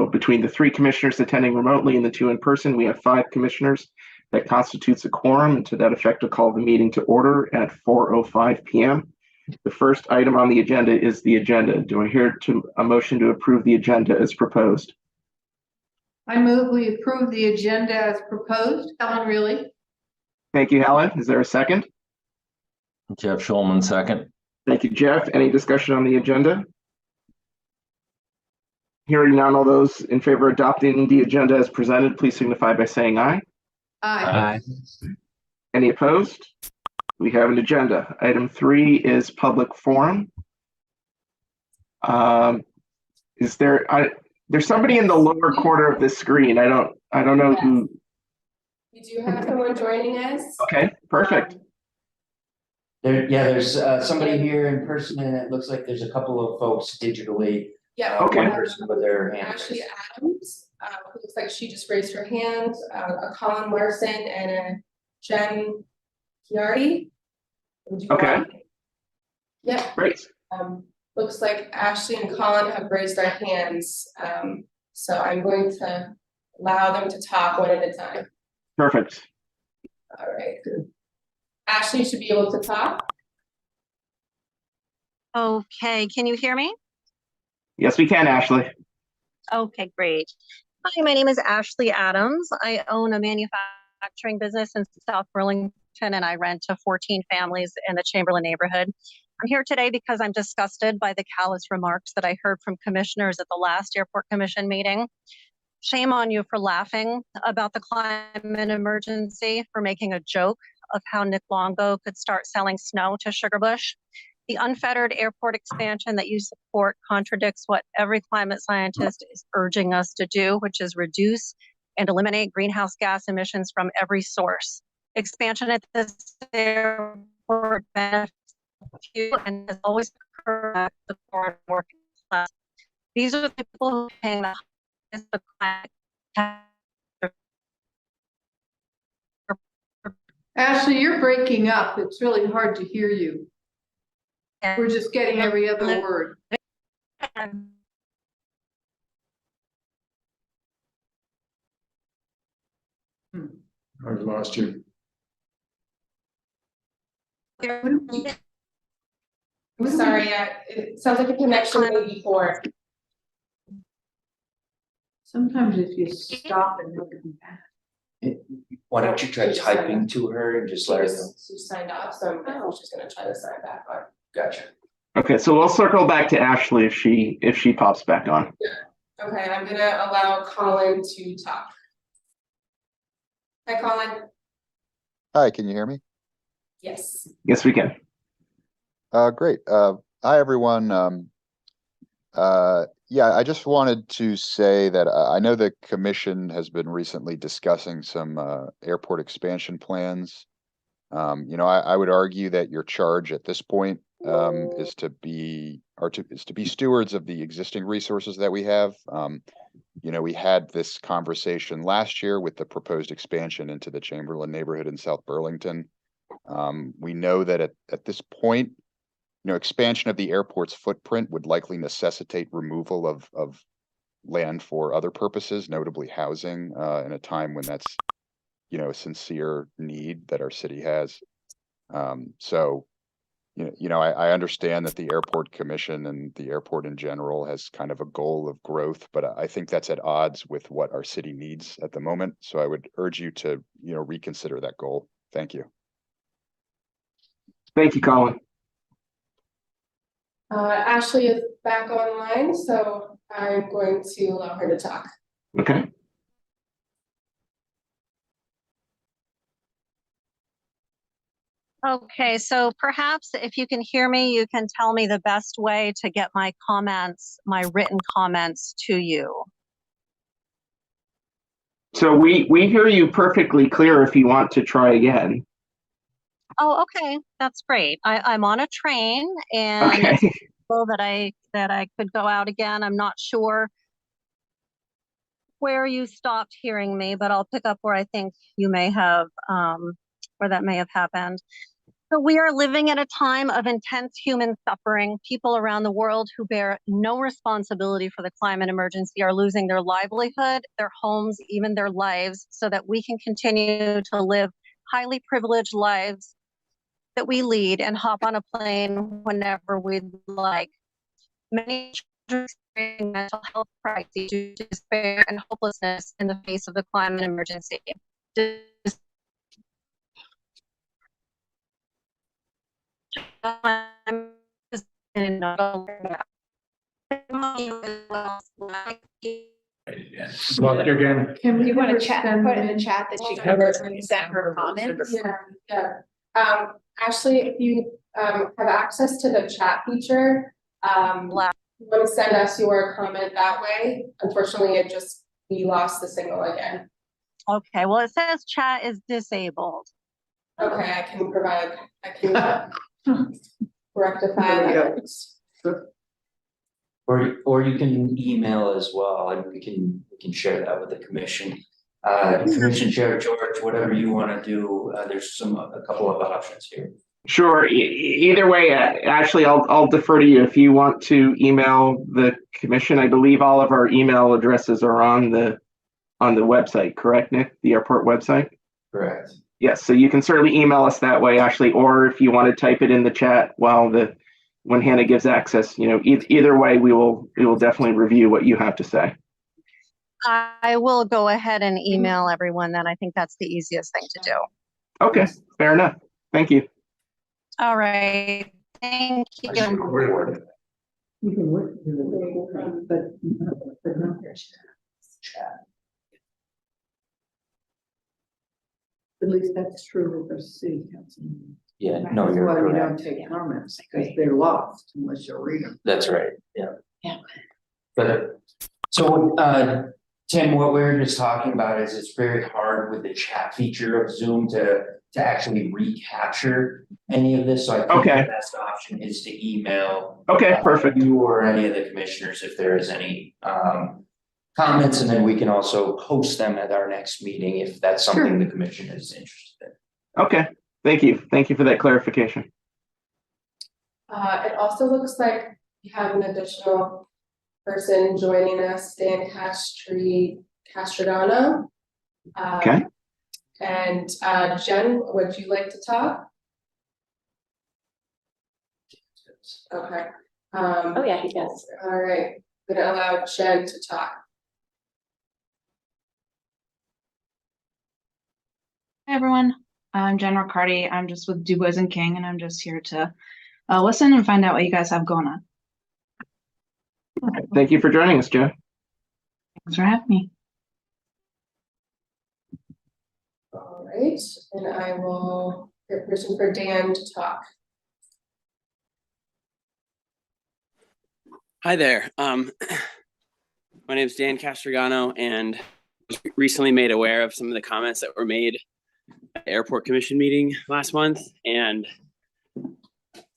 So between the 3 commissioners attending remotely and the 2 in person, we have 5 commissioners. That constitutes a quorum, and to that effect, I'll call the meeting to order at 4:05 p.m. The first item on the agenda is the agenda. Do I hear a motion to approve the agenda as proposed? I move we approve the agenda as proposed. Helen Reilly. Thank you, Helen. Is there a second? Jeff Schulman, second. Thank you, Jeff. Any discussion on the agenda? Hearing none, all those in favor of adopting the agenda as presented, please signify by saying aye. Aye. Any opposed? We have an agenda. Item 3 is public forum. Is there? There's somebody in the lower corner of this screen. I don't know who. We do have someone joining us. Okay, perfect. There's somebody here in person, and it looks like there's a couple of folks digitally. Yeah. Okay. One person with their hand. Ashley Adams, who looks like she just raised her hand, a Colin Larson and a Jen Chiardi. Okay. Yep. Great. Looks like Ashley and Colin have raised their hands. So I'm going to allow them to talk one at a time. Perfect. All right. Ashley should be able to talk. Okay, can you hear me? Yes, we can, Ashley. Okay, great. Hi, my name is Ashley Adams. I own a manufacturing business in South Burlington, and I rent to 14 families in the Chamberlain neighborhood. I'm here today because I'm disgusted by the callous remarks that I heard from commissioners at the last Airport Commission meeting. Shame on you for laughing about the climate emergency, for making a joke of how Nick Longo could start selling snow to Sugarbush. The unfettered airport expansion that you support contradicts what every climate scientist is urging us to do, which is reduce and eliminate greenhouse gas emissions from every source. Expansion at this airport benefits you and has always occurred at the foreign working class. These are the people who are paying the highest of climate. Ashley, you're breaking up. It's really hard to hear you. We're just getting every other word. I've lost you. Sorry, it sounds like a connection may be poor. Sometimes if you stop and look at that. Why don't you try typing to her and just let her know? She signed off, so I'm just gonna try to sign back on. Gotcha. Okay, so we'll circle back to Ashley if she pops back on. Okay, I'm gonna allow Colin to talk. Hi, Colin. Hi, can you hear me? Yes. Yes, we can. Great. Hi, everyone. Yeah, I just wanted to say that I know the commission has been recently discussing some airport expansion plans. I would argue that your charge at this point is to be stewards of the existing resources that we have. We had this conversation last year with the proposed expansion into the Chamberlain neighborhood in South Burlington. We know that at this point, expansion of the airport's footprint would likely necessitate removal of land for other purposes, notably housing, in a time when that's, a sincere need that our city has. I understand that the Airport Commission and the airport in general has kind of a goal of growth, but I think that's at odds with what our city needs at the moment. So I would urge you to, reconsider that goal. Thank you. Thank you, Colin. Ashley is back online, so I'm going to allow her to talk. Okay. Okay, so perhaps if you can hear me, you can tell me the best way to get my comments, my written comments to you. So we hear you perfectly clear if you want to try again. Oh, okay, that's great. I'm on a train and Okay. it's possible that I could go out again. I'm not sure where you stopped hearing me, but I'll pick up where I think you may have, where that may have happened. So we are living at a time of intense human suffering. People around the world who bear no responsibility for the climate emergency are losing their livelihood, their homes, even their lives, so that we can continue to live highly privileged lives that we lead and hop on a plane whenever we'd like. Many children experience mental health crises due to despair and hopelessness in the face of the climate emergency. Lost you again. Can we You want ever to chat, send put in them the chat that she Have can send her comments? Yeah. Ashley, if you have access to the chat feature, you want to send us your comment that way. Unfortunately, we lost the signal again. Okay, well, it says chat is disabled. Okay, I can rectify that. Or you can email as well, and we can share that with the commission. Commission Chair George, whatever you want to do, there's a couple of options here. Sure. Either way, Ashley, I'll defer to you if you want to email the commission. I believe all of our email addresses are on the website, correct, Nick? The airport website? Correct. Yes, so you can certainly email us that way, Ashley, or if you want to type it in the chat when Hannah gives access, either way, we will definitely review what you have to say. I will go ahead and email everyone then. I think that's the easiest thing to do. Okay, fair enough. Thank you. All right, thank you. You can work, but not Chat. at least that's true with the city council. Yeah, no, you're That's why we correct. don't take comments, because they're lost unless you read them. That's right, yeah. Yeah. But, so, Tim, what we're just talking about is it's very hard with the chat feature of Zoom to actually recapture any of this, so I think Okay. the best option is to email. Okay, perfect. You or any of the commissioners if there is any, comments, and then we can also post them at our next meeting if that's something the commission is interested in. Okay, thank you. Thank you for that clarification. It also looks like we have an additional person joining us, Dan Castrogano. Okay. And Jen, would you like to talk? Okay. Oh, yeah, he does. All right, I'm gonna allow Jen to talk. Hi, everyone. I'm Jen Riccardi. I'm just with Dubois and King, and I'm just here to listen and find out what you guys have going on. Thank you for joining us, Joe. Thanks for having me. All right, and I will get permission for Dan to talk. Hi there. My name is Dan Castrogano, and was recently made aware of some of the comments that were made at the airport commission meeting last month. And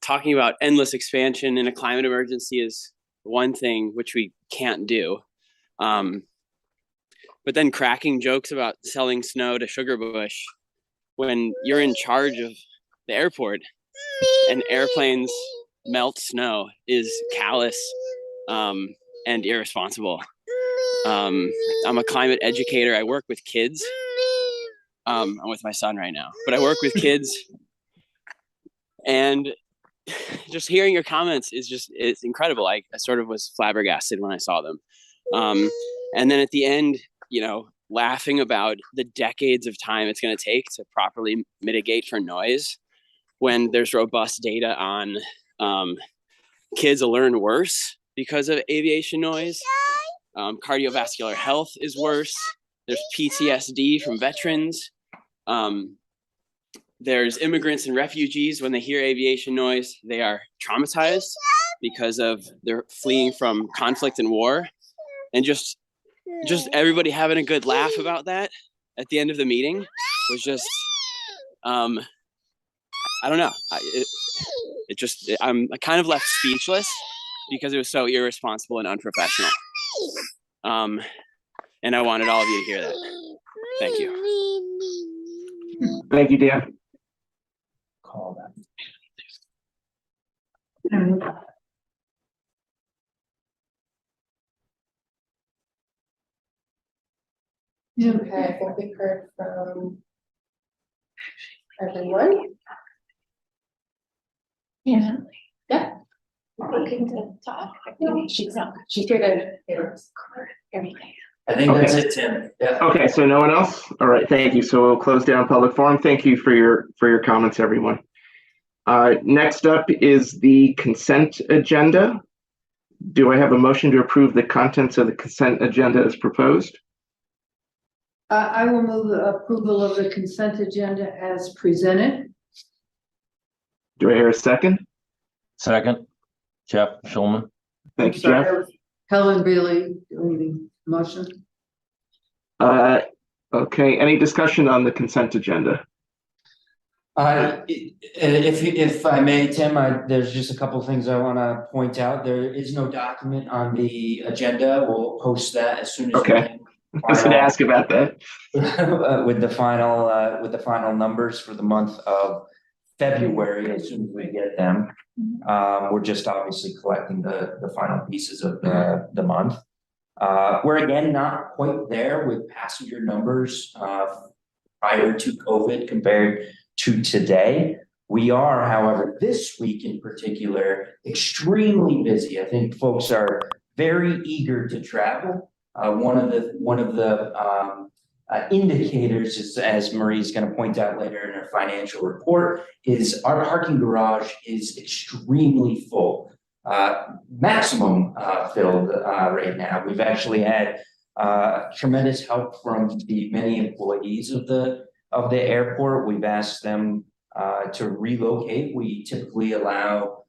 talking about endless expansion in a climate emergency is one thing which we can't do. But then cracking jokes about selling snow to Sugarbush when you're in charge of the airport and airplanes melt snow is callous and irresponsible. I'm a climate educator. I work with kids. I'm with my son right now, but I work with kids, and just hearing your comments it's incredible. I sort of was flabbergasted when I saw them. And then at the end, laughing about the decades of time it's going to take to properly mitigate for noise when there's robust data on kids will learn worse because of aviation noise. Cardiovascular health is worse. There's PTSD from veterans. There's immigrants and refugees. When they hear aviation noise, they are traumatized because of they're fleeing from conflict and war. And just everybody having a good laugh about that at the end of the meeting was just, I don't know. I'm kind of left speechless because it was so irresponsible and unprofessional. And I wanted all of you to hear that. Thank you. Thank you, Dan. Call that. Okay, I think we've heard from everyone. Yeah. Yeah. Looking to talk. She's She's here to hear us. everything. I think that's Okay. it, Tim. Yeah. Okay, so no one else? All right, thank you. So we'll close down public forum. Thank you for your comments, everyone. Next up is the consent agenda. Do I have a motion to approve the contents of the consent agenda as proposed? I will move the approval of the consent agenda as presented. Do I hear a second? Second, Jeff Schulman. Thank you, Jeff. Helen Bailey doing the motion. Okay, any discussion on the consent agenda? If I may, Tim, there's just a couple things I want to point out. There is no document on the agenda. We'll post that as soon as we Okay. can. I was going to ask about that. With the final numbers for the month of February, as soon as we get them. We're just obviously collecting the final pieces of the month. We're again not quite there with passenger numbers prior to COVID compared to today. We are, however, this week in particular, extremely busy. I think folks are very eager to travel. One of the indicators is, as Marie's going to point out later in her financial report, is our parking garage is extremely full, maximum filled right now. We've actually had tremendous help from the many employees of the airport. We've asked them to relocate. We typically allow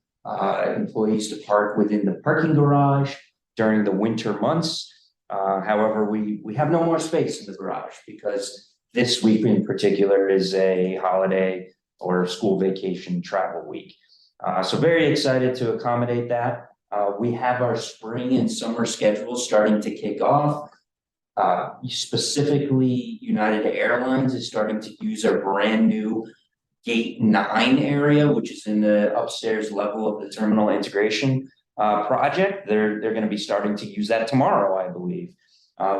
employees to park within the parking garage during the winter months. However, we have no more space in the garage because this week in particular is a holiday or school vacation travel week. So very excited to accommodate that. We have our spring and summer schedules starting to kick off. Specifically, United Airlines is starting to use our brand new Gate 9 area, which is in the upstairs level of the terminal integration project. They're going to be starting to use that tomorrow, I believe,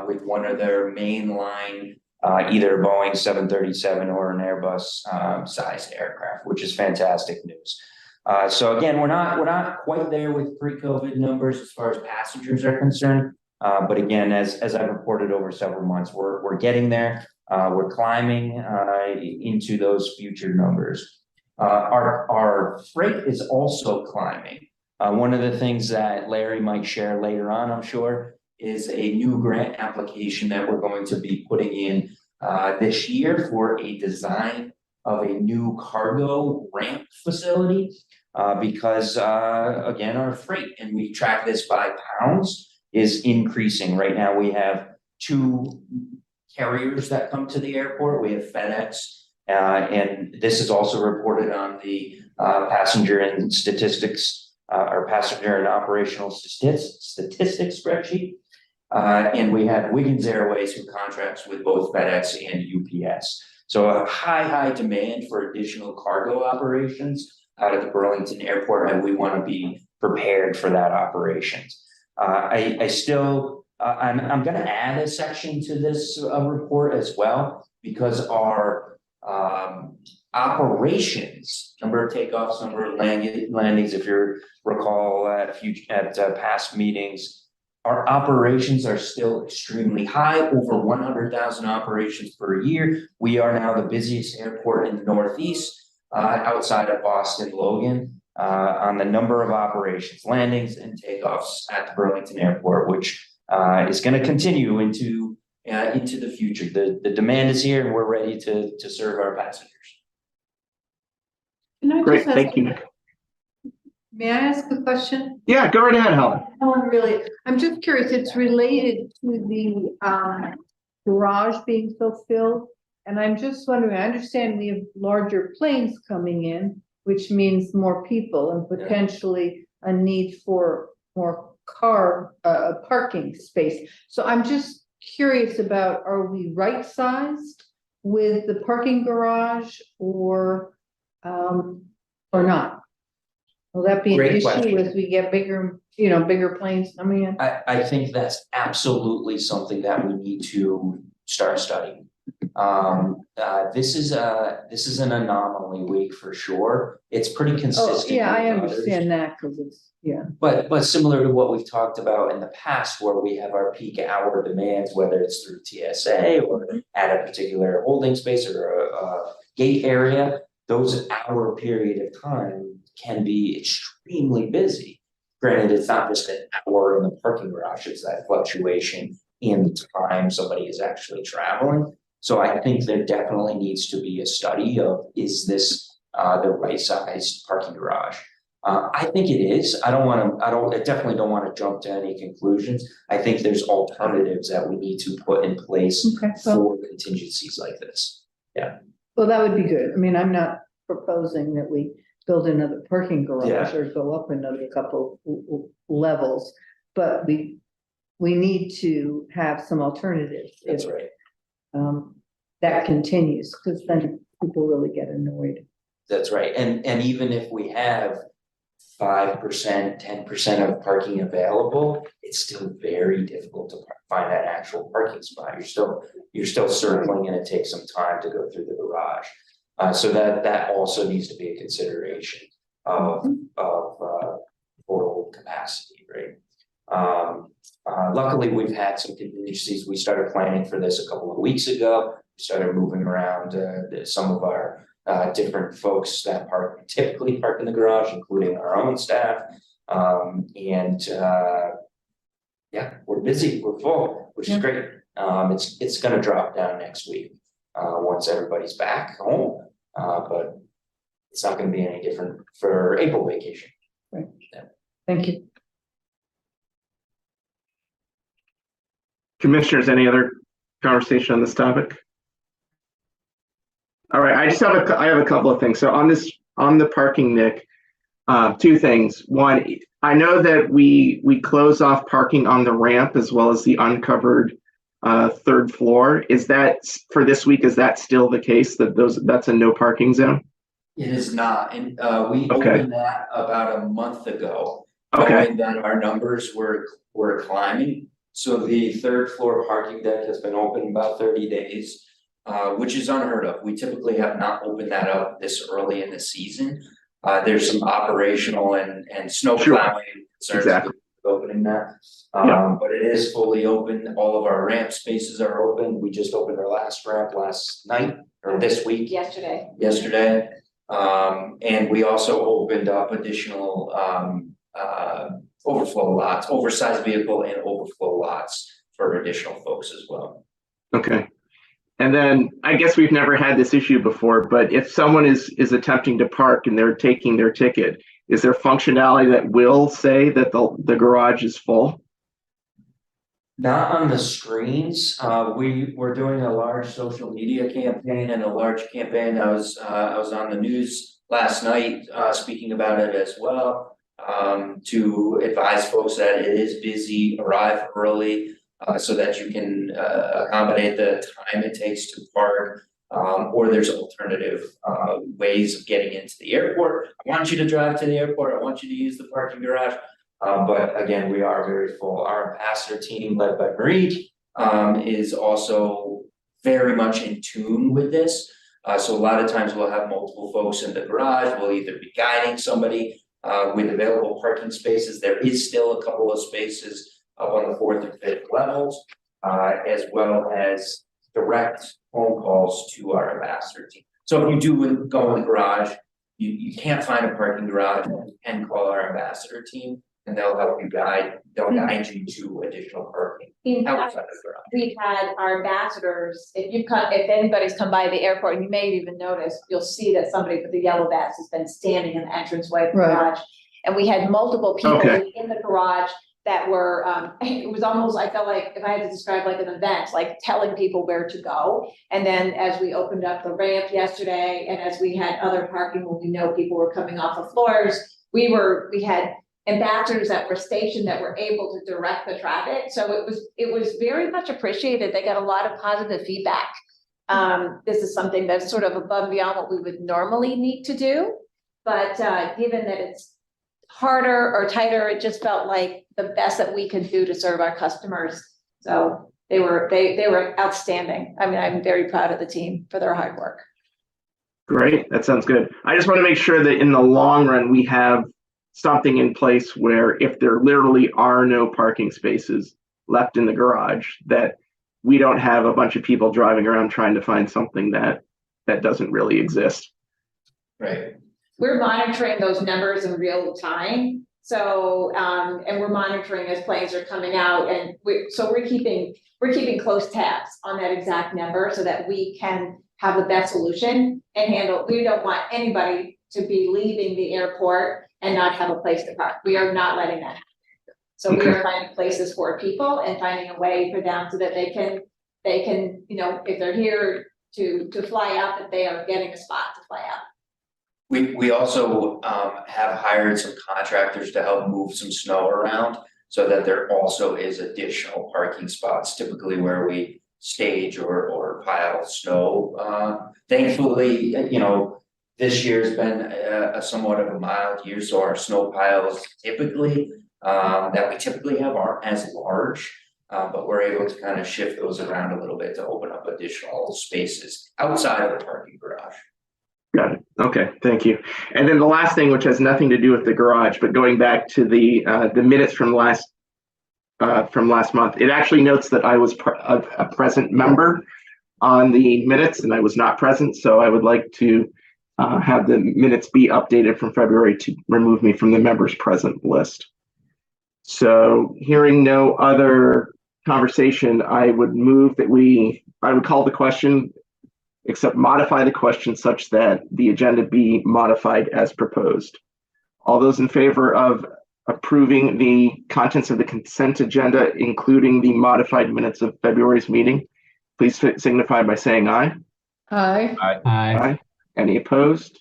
with one of their mainline, either a Boeing 737 or an Airbus sized aircraft, which is fantastic news. So again, we're not quite there with pre-COVID numbers as far as passengers are concerned. But again, as I've reported over several months, we're getting there. We're climbing into those future numbers. Our freight is also climbing. One of the things that Larry might share later on, I'm sure, is a new grant application that we're going to be putting in this year for a design of a new cargo ramp facility. Because again, our freight, and we track this by pounds, is increasing. Right now we have 2 carriers that come to the airport. We have FedEx, and this is also reported on the passenger and statistics, or passenger and operational statistics spreadsheet. And we have Wiggins Airways, who contracts with both FedEx and UPS. So a high demand for additional cargo operations out of the Burlington airport, and we want to be prepared for that operations. I'm going to add a section to this report as well, because our operations, number of takeoffs, number of landings, if you recall at past meetings, our operations are still extremely high, over 100,000 operations per year. We are now the busiest airport in the Northeast, outside of Boston Logan, on the number of operations, landings, and takeoffs at the Burlington Airport, which is going to continue into the future. The demand is here, and we're ready to serve our passengers. Great, thank you. May I ask a question? Yeah, go right ahead, Helen. Really, I'm just curious, it's related to the garage being so filled. And I'm just wondering, I understand we have larger planes coming in, which means more people and potentially a need for more car parking space. So I'm just curious about, are we right sized with the parking garage or not? Will that be an Great issue question. as we get bigger, bigger planes coming in? I think that's absolutely something that we need to start studying. This is an anomaly week for sure. It's pretty Oh, consistent. yeah, I with others. understand that, because it's, yeah. But similar to what we've talked about in the past, where we have our peak hour demands, whether it's through TSA or at a particular holding space or a gate area, those hour period of time can be extremely busy. Granted, it's not just an hour in the parking garage, it's that fluctuation in the time somebody is actually traveling. So I think there definitely needs to be a study of, is this the right size parking garage? I think it is. I definitely don't want to jump to any conclusions. I think there's alternatives that we need to put in place for contingencies like this. Yeah. Well, that would be good. I mean, I'm not proposing that we build another parking garage or go up another couple levels, but we need to have some alternatives. That's right. That continues, because then people really get annoyed. That's right. And even if we have 5%, 10% of parking available, it's still very difficult to find that actual parking spot. You're still circling, and it takes some time to go through the garage. So that also needs to be a consideration of total capacity, right? Luckily, we've had some contingencies. We started planning for this a couple of weeks ago. We started moving around some of our different folks that typically park in the garage, including our own staff. Yeah, we're busy, we're full, which is great. It's gonna drop down next week once everybody's back home. But it's not gonna be any different for April vacation. Right. Yeah. Thank you. Commissioners, any other conversation on this topic? All right, I have a couple of things. So on the parking, Nick, two things. One, I know that we close off parking on the ramp as well as the uncovered third floor. Is that for this week? Is that still the case that's a no parking zone? It is not, and we opened that about a month ago, knowing that our numbers were climbing. So the third floor parking deck has been open about 30 days. Which is unheard of. We typically have not opened that up this early in the season. There's some operational and snow plowing concerns with opening that. But it is fully open. All of our ramp spaces are open. We just opened our last ramp last night or this week. Yesterday. And we also opened up additional overflow lots, oversized vehicle and overflow lots for additional folks as well. Okay. And then I guess we've never had this issue before, but if someone is attempting to park and they're taking their ticket, is there functionality that will say that the garage is full? Not on the screens. We're doing a large social media campaign and a large campaign. I was on the news last night speaking about it as well, to advise folks that it is busy, arrive early. So that you can accommodate the time it takes to park, or there's alternative ways of getting into the airport. I want you to drive to the airport. I want you to use the parking garage. But again, we are very full. Our ambassador team, led by Marie, is also very much in tune with this. So a lot of times we'll have multiple folks in the garage. We'll either be guiding somebody with available parking spaces. There is still a couple of spaces up on the 4th and 5th levels, as well as direct phone calls to our ambassador team. So if you do go in the garage, you can't find a parking garage, you can call our ambassador team and they'll help you guide you to additional parking outside the garage. We've had our ambassadors, if anybody's come by the airport, and you may even notice, you'll see that somebody with the yellow badge has been standing in the entranceway of the garage. And we had multiple people in the garage that were, it was almost, I felt like, if I had to describe like an event, like telling people where to go. And then as we opened up the ramp yesterday, and as we had other parking when we know people were coming off of floors, we had ambassadors that were stationed that were able to direct the traffic. So it was very much appreciated. They got a lot of positive feedback. This is something that's sort of above and beyond what we would normally need to do. But given that it's harder or tighter. It just felt like the best that we could do to serve our customers. So they were outstanding. I mean, I'm very proud of the team for their hard work. Great, that sounds good. I just want to make sure that in the long run, we have something in place where if there literally are no parking spaces left in the garage, that we don't have a bunch of people driving around trying to find something that doesn't really exist. Right. We're monitoring those numbers in real time. So, and we're monitoring as planes are coming out, and we're keeping close tabs on that exact number so that we can have the best solution and handle. We don't want anybody to be leaving the airport and not have a place to park. We are not letting that happen. So we are finding places for people and finding a way for them so that they can, if they're here to fly out, that they are getting a spot to fly out. We also have hired some contractors to help move some snow around so that there also is additional parking spots, typically where we stage or pile snow. Thankfully, this year's been a somewhat of a mild year, so our snow piles typically that we typically have aren't as large, but we're able to kind of shift those around a little bit to open up additional spaces outside of the parking garage. Got it. Okay, thank you. And then the last thing, which has nothing to do with the garage, but going back to the minutes from last month, it actually notes that I was a present member on the minutes, and I was not present. So I would like to have the minutes be updated from February to remove me from the members present list. So hearing no other conversation, I would move that I would call the question, except modify the question such that the agenda be modified as proposed. All those in favor of approving the contents of the consent agenda, including the modified minutes of February's meeting, please signify by saying aye. Aye. Aye. Any opposed?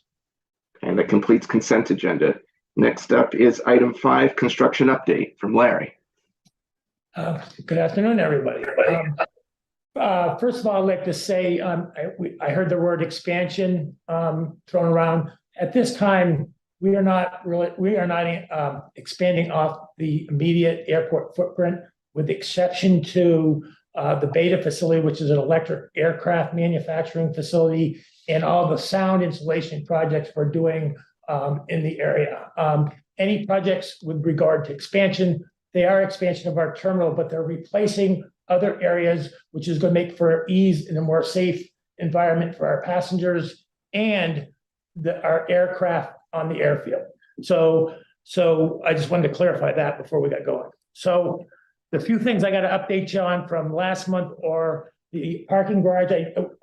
And that completes consent agenda. Next up is item 5, construction update from Larry. Good afternoon, everybody. First of all, I'd like to say I heard the word expansion thrown around. At this time, we are not expanding off the immediate airport footprint, with the exception to the Beta facility, which is an electric aircraft manufacturing facility, and all the sound insulation projects we're doing in the area. Any projects with regard to expansion, they are expansion of our terminal, but they're replacing other areas, which is going to make for ease and a more safe environment for our passengers and our aircraft on the airfield. So I just wanted to clarify that before we got going. So the few things I got to update you on from last month or the parking garage.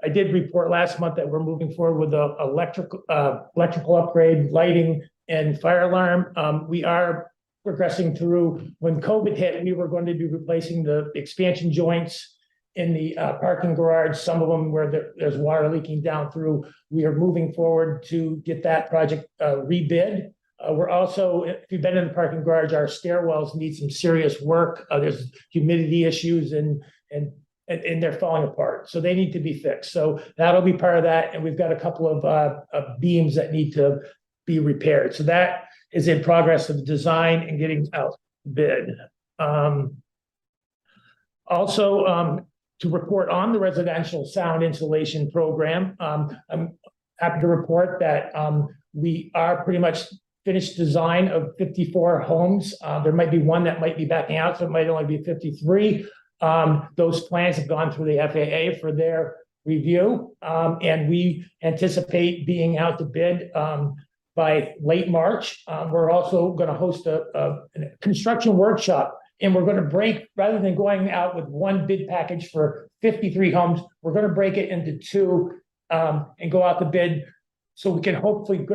I did report last month that we're moving forward with the electrical upgrade, lighting, and fire alarm. We are progressing through. When COVID hit, we were going to be replacing the expansion joints in the parking garage, some of them where there's water leaking down through. We are moving forward to get that project rebid. We're also, if you've been in the parking garage, our stairwells need some serious work. There's humidity issues and they're falling apart. So they need to be fixed. So that'll be part of that. And we've got a couple of beams that need to be repaired. So that is in progress of design and getting out bid. Also, to report on the residential sound insulation program, I'm happy to report that we are pretty much finished design of 54 homes. There might be one that might be backing out, so it might only be 53. Those plans have gone through the FAA for their review, and we anticipate being out to bid by late March. We're also going to host a construction workshop, and we're going to break, rather than going out with one bid package for 53 homes, we're going to break it into 2 and go out to bid so we can hopefully,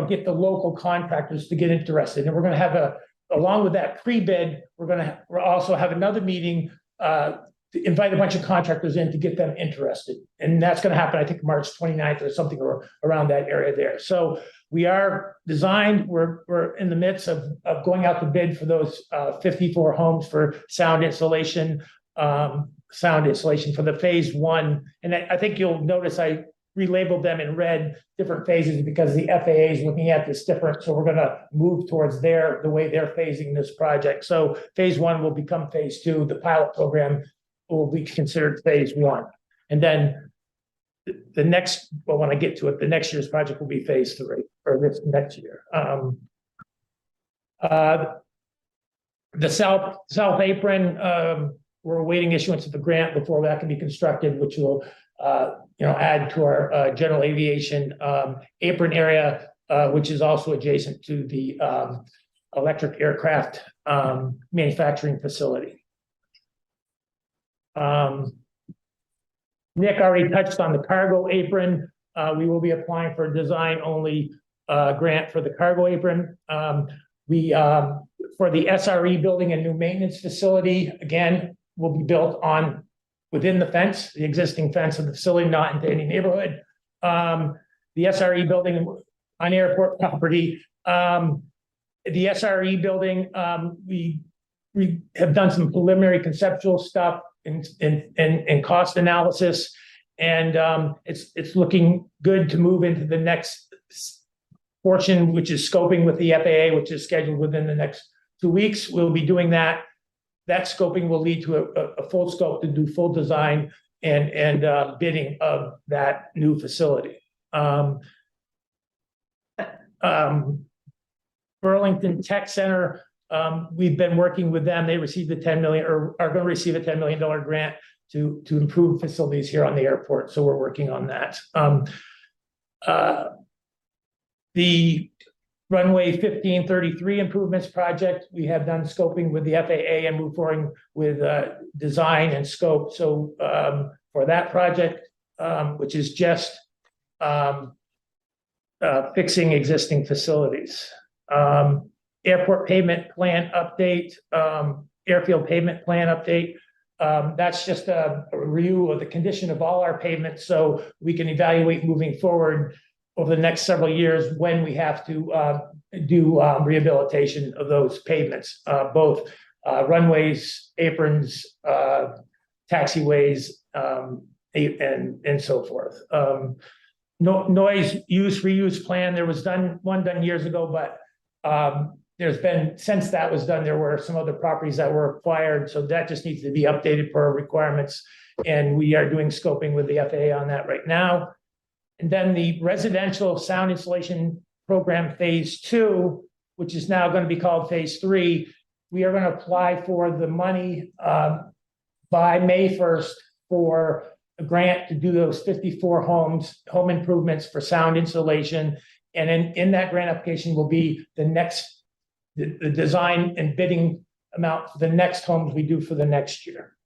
get the local contractors to get interested. And we're going to have along with that pre-bid, we'll also have another meeting to invite a bunch of contractors in to get them interested. And that's going to happen, I think, March 29th or something around that area there. So we are designed, we're in the midst of going out to bid for those 54 homes for sound insulation for the phase 1. And I think you'll notice I relabeled them in red, different phases, because the FAA is looking at this different, so we're gonna move towards the way they're phasing this project. So phase one will become phase two, the pilot program will be considered phase one. And then the next, well, when I get to it, the next year's project will be phase three, or this next year. The south apron, we're awaiting issuance of the grant before that can be constructed, which will add to our general aviation apron area, which is also adjacent to the electric aircraft manufacturing facility. Nick already touched on the cargo apron. We will be applying for a design-only grant for the cargo apron. For the SRE building and new maintenance facility, again, will be built within the fence, the existing fence of the facility, not into any neighborhood. The SRE building on airport property. The SRE building, we have done some preliminary conceptual stuff and cost analysis, and it's looking good to move into the next portion, which is scoping with the FAA, which is scheduled within the next 2 weeks. We'll be doing that. That scoping will lead to a full scope to do full design and bidding of that new facility. Burlington Tech Center, we've been working with them. They received the 10 million, or are going to receive a $10 million grant to improve facilities here on the airport. So we're working on that. The runway 1533 improvements project, we have done scoping with the FAA and move forward with design and scope. So for that project, which is just fixing existing facilities. Airport pavement plan update, airfield pavement plan update. That's just a review of the condition of all our pavements, so we can evaluate moving forward over the next several years when we have to do rehabilitation of those pavements, both runways, aprons, taxiways, and so forth. Noise use reuse plan, there was one done years ago, but there's been, since that was done, there were some other properties that were acquired, so that just needs to be updated for our requirements, and we are doing scoping with the FAA on that right now. And then the residential sound installation program phase 2, which is now going to be called phase 3, we are going to apply for the money by May 1st for a grant to do those 54 home improvements for sound installation. And in that grant application will be the design and bidding amount for the next homes we do for the next year.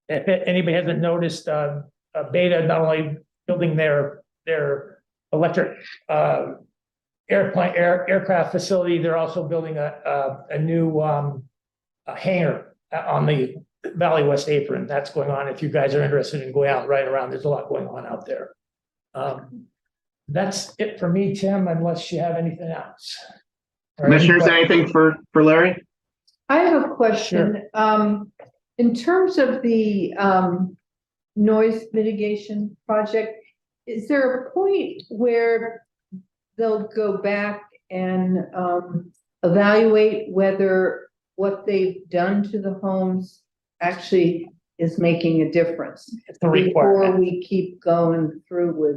If anybody hasn't noticed, Beta not only building their electric aircraft facility, they're also building a new hangar on the Valley West apron. That's going on. If you guys are interested in going out right around, there's a lot going on out there. That's it for me, Tim, unless you have anything else. Commissioners, anything for Larry? I have a question. Sure. In terms of the noise mitigation project, is there a point where they'll go back and evaluate whether what they've done to the homes actually is making a difference before we keep going through with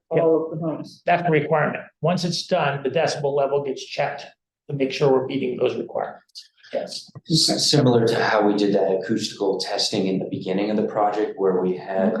all of the homes? That's the requirement. Once it's done, the decibel level gets checked to make sure we're meeting those requirements. Yes. Similar to how we did that acoustical testing in the beginning of the project, where we had,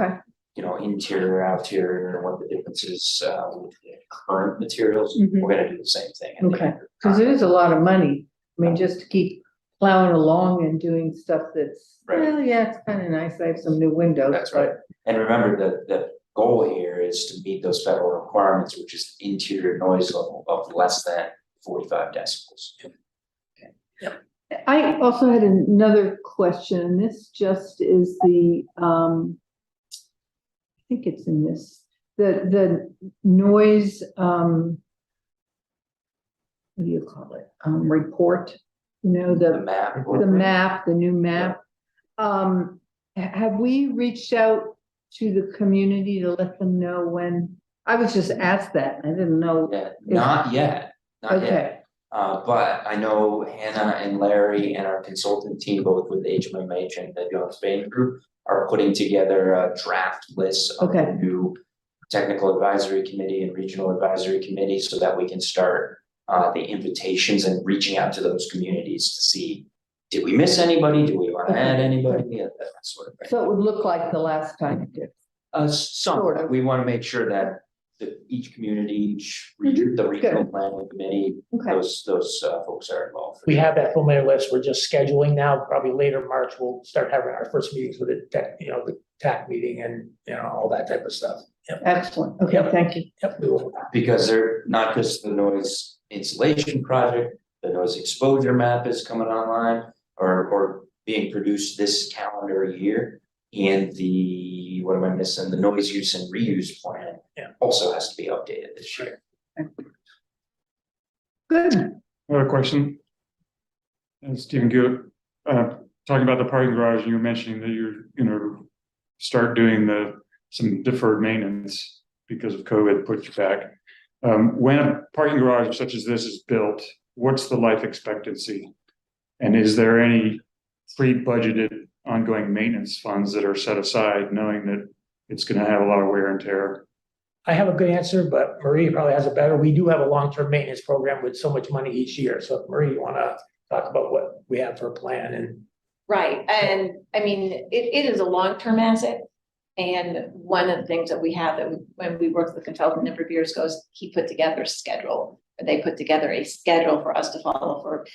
interior, outerior, and what the differences with the current materials. Mm-hmm. We're going to do the same thing. Okay. Because it is a lot of money. I mean, just to keep plowing along and doing stuff that's, well, yeah, it's kind of nice. I have some new windows. That's right. And remember that the goal here is to meet those federal requirements, which is interior noise level of less than 45 decibels. Okay. Yep. I also had another question, and this just is the, I think it's in this, the noise, what do you call it? Report, the map, the new map. Have we reached out to the community to let them know when? I was just asked that. I didn't know. Yeah, not yet, not yet. Okay, But I know Hannah and Larry and our consultant team, both with HMMH and the Young Spain Group, are putting together a draft list of the Okay. new technical advisory committee and regional advisory committee so that we can start the invitations and reaching out to those communities to see, did we miss anybody? Do we want to add anybody? Yeah, that sort of thing. so it would look like the last time it did. Somewhat, Sort of. we want to make sure that each community, each region, the regional planning committee, Okay. those folks are involved. We have that preliminary list. We're just scheduling now, probably later March, we'll start having our first meetings with the tech, the TAC meeting and, all that type of stuff. Yep. Excellent. Okay, Yep. thank you. Yep, we will. Because they're not just the noise insulation project, the noise exposure map is coming online or being produced this calendar year. And what am I missing? The noise use and reuse plan also has to be updated this year. Good. I have a question. And Stephen Good, talking about the parking garage, you were mentioning that you're, start doing some deferred maintenance because of COVID put you back. When a parking garage such as this is built, what's the life expectancy? And is there any pre-budgeted ongoing maintenance funds that are set aside, knowing that it's going to have a lot of wear and tear? I have a good answer, but Marie probably has a better. We do have a long-term maintenance program with so much money each year. So if Marie, you want to talk about what we have for a plan and. Right, and I mean, it is a long-term asset. And one of the things that we have when we worked with the consultant a number of years ago is he put together a schedule. They put together a schedule for us to follow for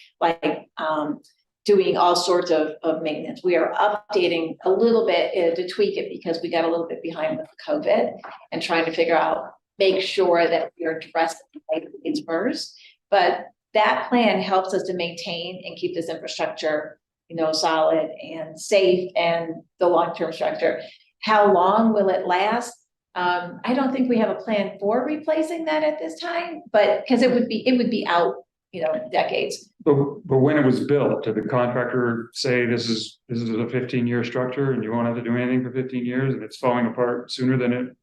doing all sorts of maintenance. We are updating a little bit to tweak it because we got a little bit behind with COVID and trying to figure out, make sure that we are addressing the needs first. But that plan helps us to maintain and keep this infrastructure, solid and safe and the long-term structure. How long will it last? I don't think we have a plan for replacing that at this time, but because it would be out, decades. But when it was built, did the contractor say this is a 15-year structure and you won't have to do anything for 15 years and it's falling apart sooner than it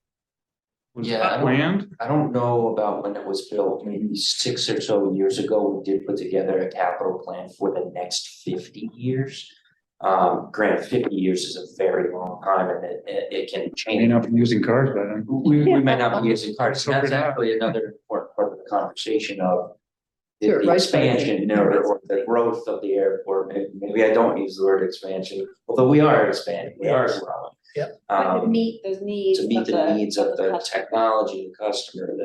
was planned? I don't know about when it was built. Maybe 6 or so years ago, we did put together a capital plan for the next 50 years. Granted, 50 years is a very long time and it can change. May not be using cars by then. We may not be using cars. So that's actually another important part of the conversation of the expansion or the growth of the airport. Maybe I don't use the word expansion, although we are expanding, we are growing. Yeah. To meet those needs. To meet the needs of the technology, the customer,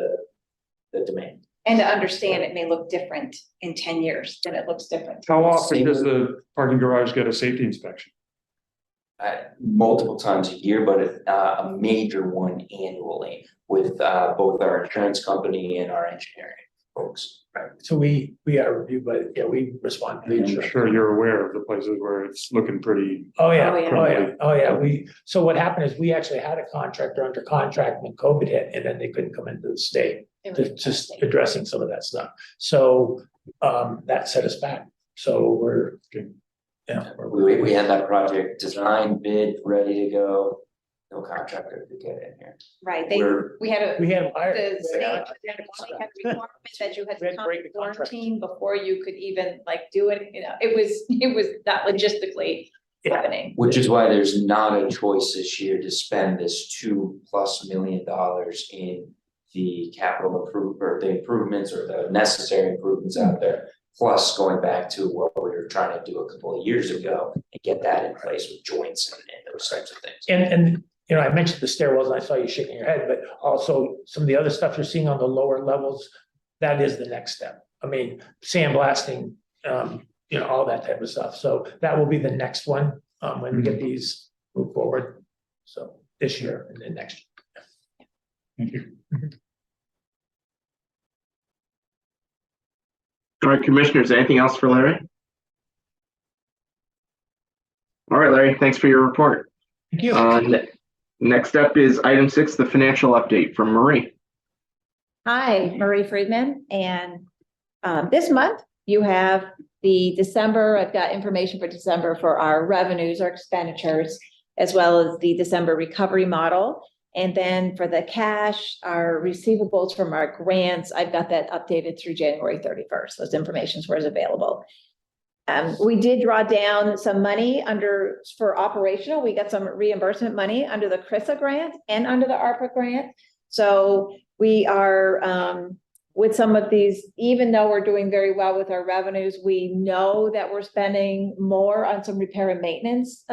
the demand. And to understand it may look different in 10 years than it looks different. How often does the parking garage get a safety inspection? Multiple times a year, but a major one annually with both our insurance company and our engineering folks. Right. So we are reviewed, but we respond to the I'm insurance. sure you're aware of the places where it's looking pretty. Oh yeah. Oh, yeah. So what happened is we actually had a contractor under contract when COVID hit, and then they couldn't come into the state. Just addressing some of that stuff. So that set us back. So we're we had that project designed, bid, ready to go. No contractor to get in here. Right, we had the state had a requirement that you had to come to quarantine before you could even do it, it was not logistically happening. Which is why there's not a choice this year to spend this $2+ million in the capital the improvements or the necessary improvements out there. Plus going back to what we were trying to do a couple of years ago and get that in place with joints and those types of things. And I mentioned the stairwells and I saw you shaking your head, but also some of the other stuff you're seeing on the lower levels, that is the next step. I mean, sandblasting, all that type of stuff. So that will be the next one when we get these move forward. So this year and then next year. Thank you. All right, commissioners, anything else for Larry? All right, Larry, thanks for your report. Thank you. Next up is item 6, the financial update from Marie. Hi, Marie Friedman, and this month you have the December, I've got information for December for our revenues, our expenditures, as well as the December recovery model. And then for the cash, our receivables from our grants, I've got that updated through January 31st. Those informations were available. We did draw down some money for operational. We got some reimbursement money under the CRISA grant and under the ARPA grant. So we are, with some of these, even though we're doing very well with our revenues, we know that we're spending more on some repair and maintenance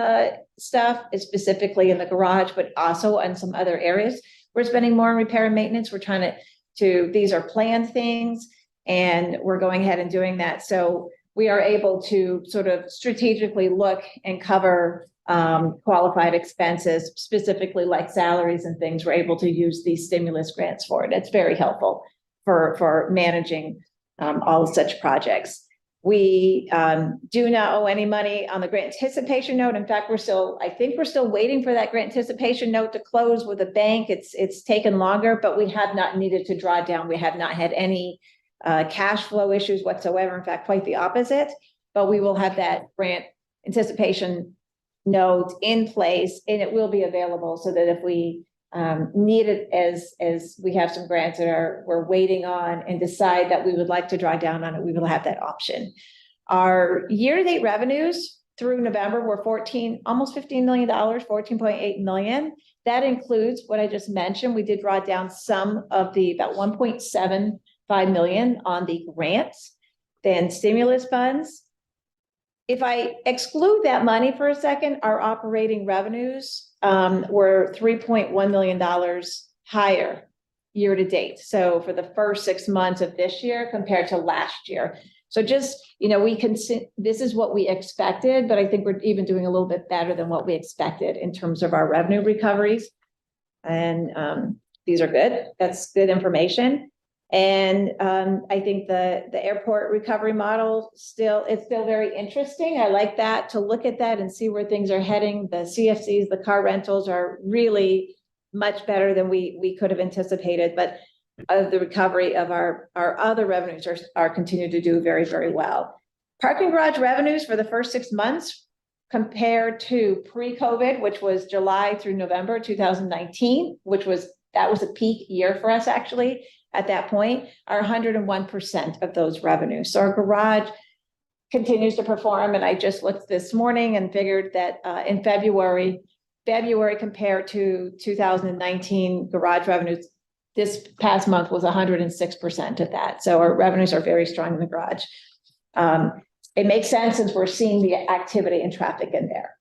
stuff, specifically in the garage, but also on some other areas. We're spending more on repair and maintenance. We're trying these are planned things, and we're going ahead and doing that. So we are able to sort of strategically look and cover qualified expenses, specifically like salaries and things. We're able to use these stimulus grants for it. It's very helpful for managing all of such projects. We do not owe any money on the grant anticipation note. In fact, I think we're still waiting for that grant anticipation note to close with a bank. It's taken longer, but we have not needed to draw down. We have not had any cash flow issues whatsoever. In fact, quite the opposite. But we will have that grant anticipation note in place, and it will be available so that if we need it, as we have some grants that we're waiting on and decide that we would like to draw down on it, we will have that option. Our year-to-date revenues through November were almost $15 million, $14.8 million. That includes what I just mentioned. We did draw down some of about $1.75 million on the grants, then stimulus funds. If I exclude that money for a second, our operating revenues were $3.1 million higher year to date. So for the first 6 months of this year compared to last year. So just, this is what we expected, but I think we're even doing a little bit better than what we expected in terms of our revenue recoveries. And these are good. That's good information. And I think the airport recovery model it's still very interesting. I like that, to look at that and see where things are heading. The CFCs, the car rentals are really much better than we could have anticipated. But the recovery of our other revenues are continue to do very, very well. Parking garage revenues for the first 6 months compared to pre-COVID, which was July through November 2019, that was a peak year for us actually. At that point, are 101% of those revenues. So our garage continues to perform. And I just looked this morning and figured that in February compared to 2019 garage revenues, this past month was 106% of that. So our revenues are very strong in the garage. It makes sense since we're seeing the activity and traffic in there.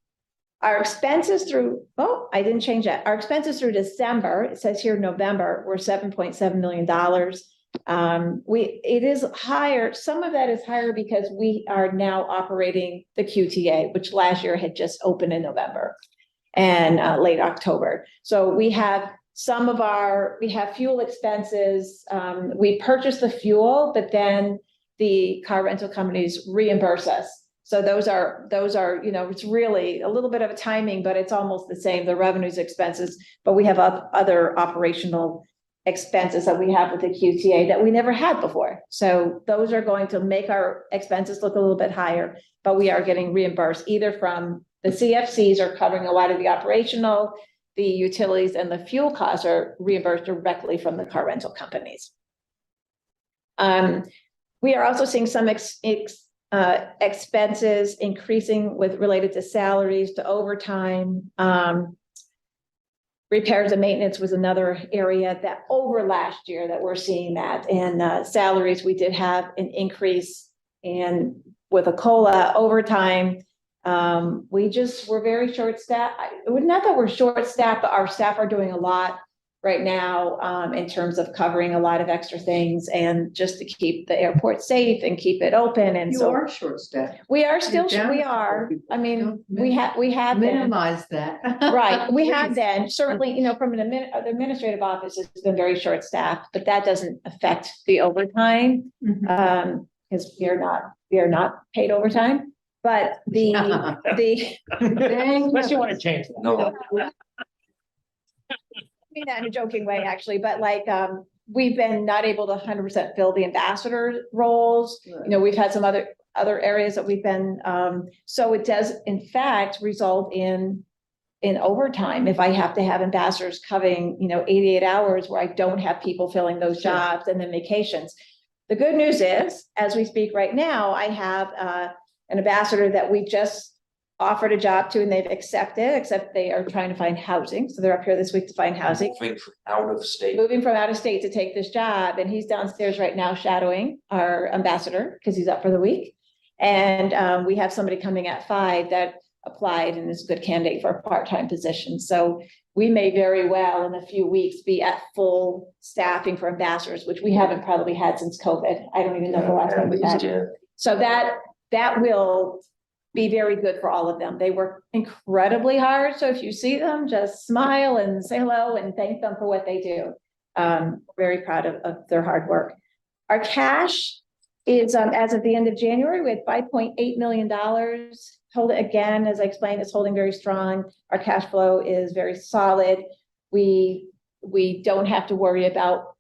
Our expenses I didn't change that. Our expenses through December, it says here November, were $7.7 million. It is higher. Some of that is higher because we are now operating the QTA, which last year had just opened in November and late October. So we have fuel expenses. We purchase the fuel, but then the car rental companies reimburse us. So those are, it's really a little bit of a timing, but it's almost the same, the revenues, expenses, but we have other operational expenses that we have with the QTA that we never had before. So those are going to make our expenses look a little bit higher, but we are getting reimbursed either from the CFCs are covering a lot of the operational, the utilities and the fuel costs are reimbursed directly from the car rental companies. We are also seeing some expenses increasing related to salaries, to overtime. Repairs and maintenance was another area that over last year that we're seeing that. And salaries, we did have an increase, and with a COLA overtime, we're very short-staffed. Not that we're short-staffed, but our staff are doing a lot right now in terms of covering a lot of extra things and just to keep the airport safe and keep it open. And You are short-staffed. we are. I mean, we have minimize that. Right. We have then certainly, from the administrative office, it's been very short-staffed, but that doesn't affect the overtime because we are not paid overtime. But Unless you want to change that. No. I mean that in a joking way, actually, but we've been not able to 100% fill the ambassador roles. You know, we've had some other areas that we've been, so it does in fact result in overtime if I have to have ambassadors covering, 88 hours where I don't have people filling those jobs and then vacations. The good news is, as we speak right now, I have an ambassador that we just offered a job to and they've accepted, except they are trying to find housing. So they're up here this week to find housing. Moving from out of state. Moving from out of state to take this job. And he's downstairs right now shadowing our ambassador because he's up for the week. And we have somebody coming at 5 that applied and is a good candidate for a part-time position. So we may very well in a few weeks be at full staffing for ambassadors, which we haven't probably had since COVID. I don't even know the last time we had. So that will be very good for all of them. They work incredibly hard. So if you see them, just smile and say hello and thank them for what they do. Very proud of their hard work. Our cash is, as of the end of January, we had $5.8 million. Hold it again, as I explained, it's holding very strong. Our cash flow is very solid. We don't have to worry about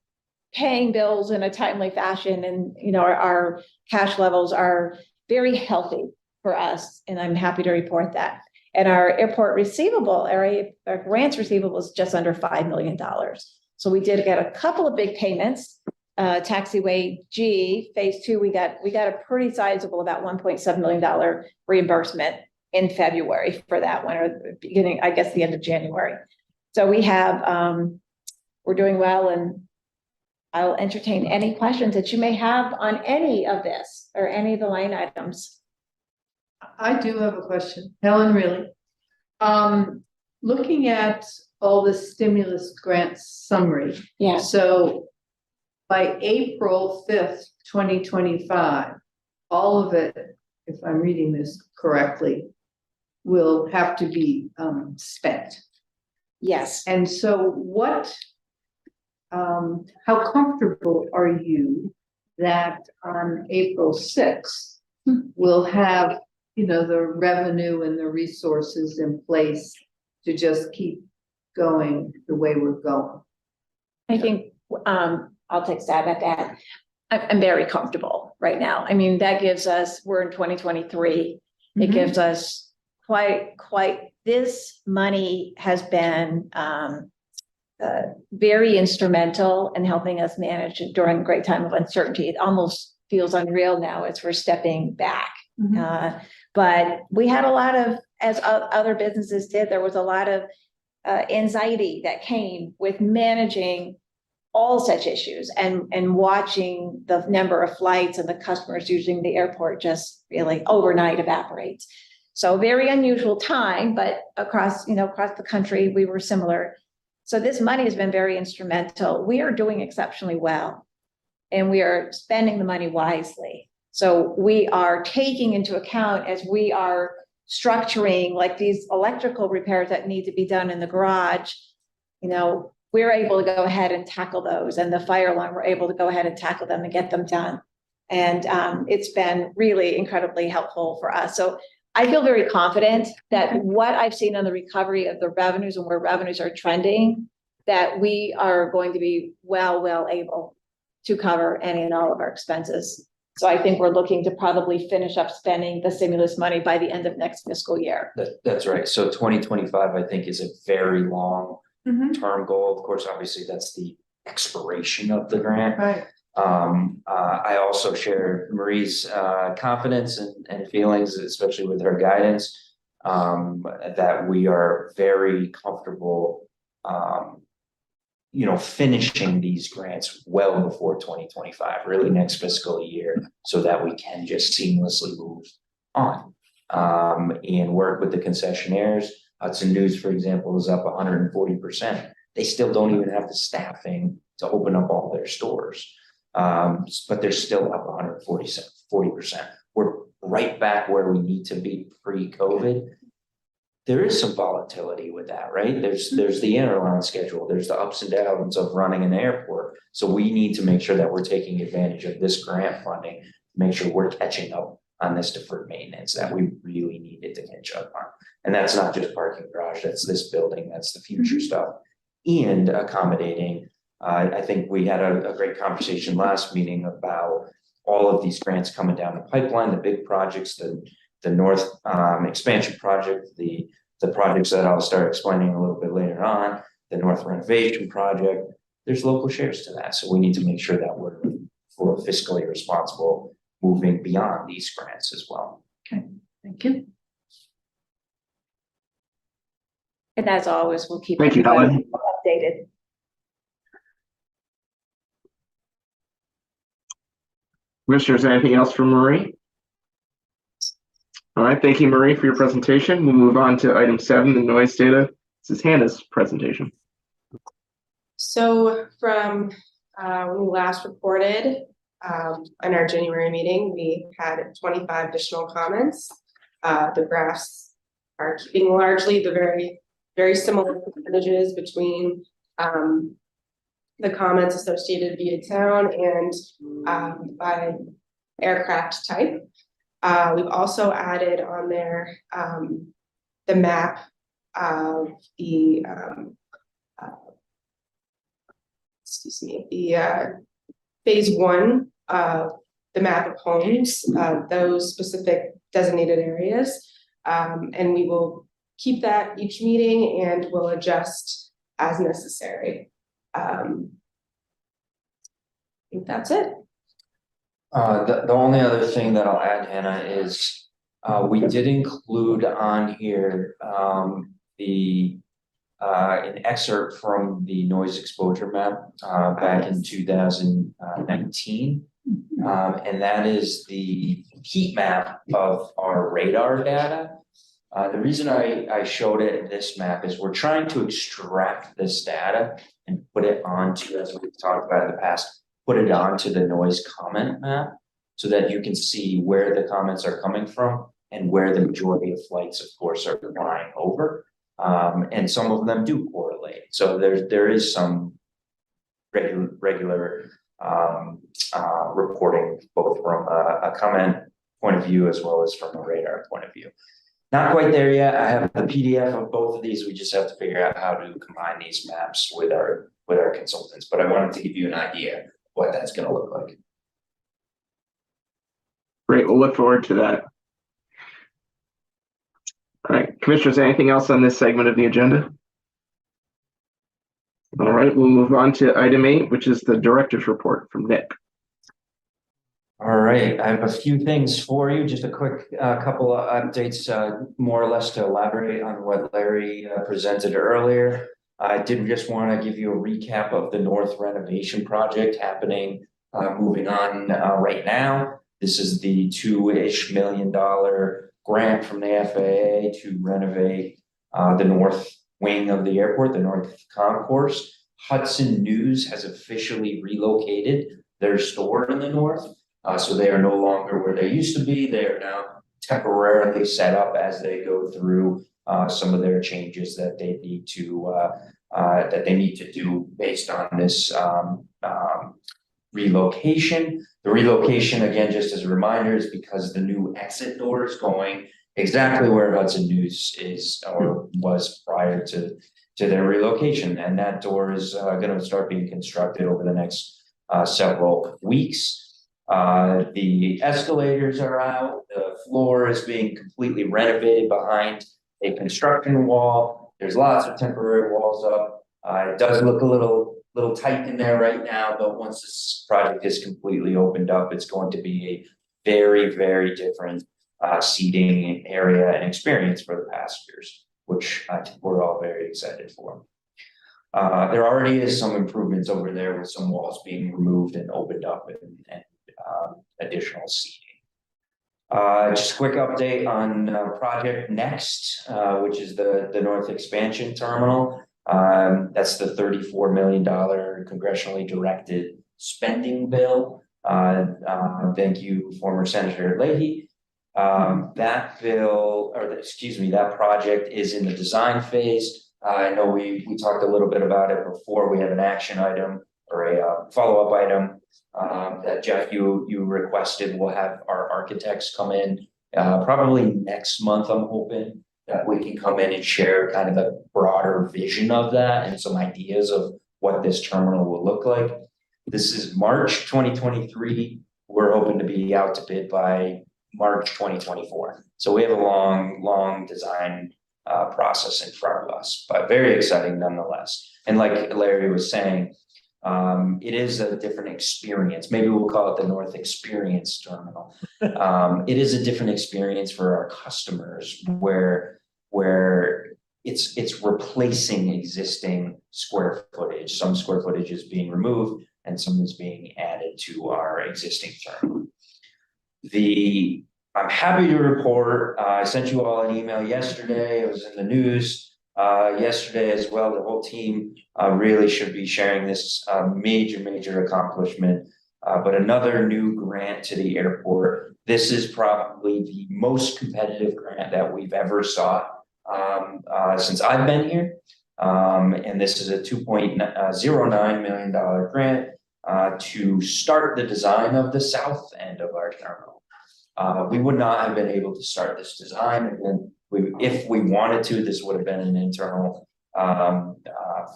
paying bills in a timely fashion. And, our cash levels are very healthy for us. And I'm happy to report that. And our airport receivable area, our grants receivable is just under $5 million. So we did get a couple of big payments. Taxiway G phase 2, we got a pretty sizable, about $1.7 million reimbursement in February for that one, or the beginning, I guess the end of January. So we have, we're doing well, and I'll entertain any questions that you may have on any of this or any of the line items. I do have a question. Helen, really? Looking at all the stimulus grant summary. Yeah. So by April 5th, 2025, all of it, if I'm reading this correctly, will have to be spent. Yes. And so how comfortable are you that on April 6th, we'll have, the revenue and the resources in place to just keep going the way we're going? I think, I'll take a stab at that. I'm very comfortable right now. I mean, that gives us, we're in 2023. It gives us quite, this money has been very instrumental in helping us manage during a great time of uncertainty. It almost feels unreal now as we're stepping back. But we had a lot of, as other businesses did, there was a lot of anxiety that came with managing all such issues and watching the number of flights and the customers using the airport just really overnight evaporates. So very unusual time, but across the country, we were similar. So this money has been very instrumental. We are doing exceptionally well, and we are spending the money wisely. So we are taking into account, as we are structuring like these electrical repairs that need to be done in the garage, we're able to go ahead and tackle those, and the fire alarm, we're able to go ahead and tackle them and get them done. And it's been really incredibly helpful for us. So I feel very confident that what I've seen on the recovery of the revenues and where revenues are trending, that we are going to be well able to cover any and all of our expenses. So I think we're looking to probably finish up spending the stimulus money by the end of next fiscal year. That's right. So 2025, I think, is a very long term goal. Of course, obviously that's the expiration of the grant. Right. I also share Marie's confidence and feelings, especially with her guidance, that we are very comfortable, finishing these grants well before 2025, really next fiscal year, so that we can just seamlessly move on and work with the concessionaires. Hudson News, for example, is up 140%. They still don't even have the staffing to open up all their stores. But they're still up 140%. We're right back where we need to be pre-COVID. There is some volatility with that, right? There's the airline schedule, there's the ups and downs of running an airport. So we need to make sure that we're taking advantage of this grant funding, make sure we're catching up on this deferred maintenance that we really needed to catch up on. And that's not just parking garage, that's this building, that's the future stuff, and accommodating I think we had a great conversation last meeting about all of these grants coming down the pipeline, the big projects, the North expansion project, the projects that I'll start explaining a little bit later on, the North renovation project. There's local shares to that, so we need to make sure that we're fiscally responsible moving beyond these grants as well. Okay, thank you. And as always, we'll keep Thank you, everybody Helen. updated. Commissioners, anything else from Marie? All right, thank you, Marie, for your presentation. We'll move on to item 7, the noise data. This is Hannah's presentation. So from when we last reported in our January meeting, we had 25 additional comments. The graphs are keeping largely the very similar percentages between the comments associated via town and by aircraft type. We've also added on there the map of the phase 1 of the map of homes, those specific designated areas, and we will keep that each meeting and will adjust as necessary. I think that's it. The only other thing that I'll add, Hannah, is we did include on here an excerpt from the noise exposure map back in 2019. And that is the heat map of our radar data. The reason I showed it in this map is we're trying to extract this data and put it onto, as we've talked about in the past, put it onto the noise comment map so that you can see where the comments are coming from and where the majority of flights, of course, are flying over. And some of them do correlate. So there is some regular reporting, both from a comment point of view as well as from a radar point of view. Not quite there yet. I have the PDF of both of these. We just have to figure out how to combine these maps with our consultants. But I wanted to give you an idea of what that's going to look like. Great. We'll look forward to that. All right, Commissioners, anything else on this segment of the agenda? All right, we'll move on to item 8, which is the director's report from Nick. All right, I have a few things for you. Just a quick couple of updates, more or less to elaborate on what Larry presented earlier. I did just want to give you a recap of the North renovation project happening, moving on right now. This is the $2-ish million grant from the FAA to renovate the north wing of the airport, the North Concourse. Hudson News has officially relocated their store in the north. So they are no longer where they used to be. They are now temporarily set up as they go through some of their changes that they need to do based on this relocation. The relocation, again, just as a reminder, is because the new exit door is going exactly where Hudson News is or was prior to their relocation, and that door is going to start being constructed over the next several weeks. The escalators are out. The floor is being completely renovated behind a construction wall. There's lots of temporary walls up. It does look a little tight in there right now, but once this project is completely opened up, it's going to be a very, very different seating area and experience for the passengers, which I think we're all very excited for. There already is some improvements over there with some walls being removed and opened up and additional seating. Just a quick update on Project Next, which is the North Expansion Terminal. That's the $34 million congressionally directed spending bill. Thank you, former Senator Leahy. That project is in the design phase. I know we talked a little bit about it before. We have an action item or a follow-up item that Jeff, you requested. We'll have our architects come in probably next month. I'm hoping that we can come in and share kind of a broader vision of that and some ideas of what this terminal will look like. This is March 2023. We're hoping to be out to bid by March 2024. So we have a long design process in front of us, but very exciting nonetheless. And like Larry was saying, it is a different experience. Maybe we'll call it the North Experience Terminal. It is a different experience for our customers where it's replacing existing square footage. Some square footage is being removed and some is being added to our existing terminal. I'm happy to report, I sent you all an email yesterday. It was in the news yesterday as well. The whole team really should be sharing this major accomplishment. But another new grant to the airport. This is probably the most competitive grant that we've ever sought since I've been here. And this is a $2.09 million grant to start the design of the south end of our terminal. We would not have been able to start this design, and if we wanted to, this would have been an internal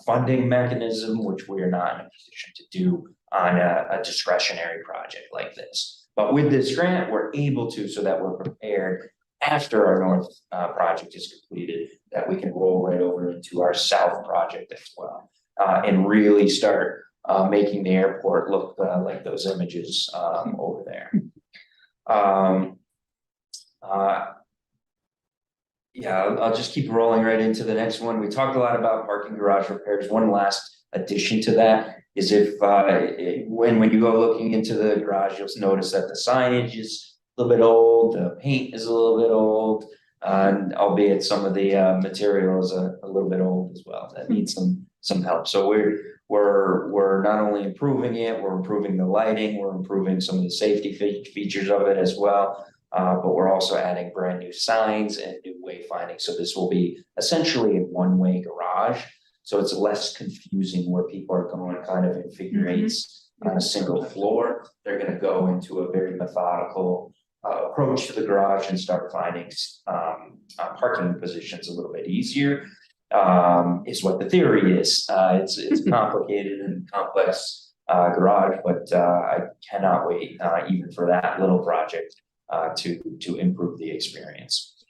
funding mechanism, which we are not in a position to do on a discretionary project like this. But with this grant, we're able to, so that we're prepared after our north project is completed, that we can roll right over into our south project as well, and really start making the airport look like those images over there. Yeah, I'll just keep rolling right into the next one. We talked a lot about parking garage repairs. One last addition to that is when you go looking into the garage, you'll notice that the signage is a little bit old, the paint is a little bit old, albeit some of the material is a little bit old as well. That needs some help. So we're not only improving it, we're improving the lighting, we're improving some of the safety features of it as well. But we're also adding brand new signs and new wayfinding. So this will be essentially a one-way garage. So it's less confusing where people are going kind of in figure eights on a single floor. They're going to go into a very methodical approach to the garage and start finding parking positions a little bit easier. Is what the theory is. It's complicated and complex garage, but I cannot wait even for that little project to improve the experience.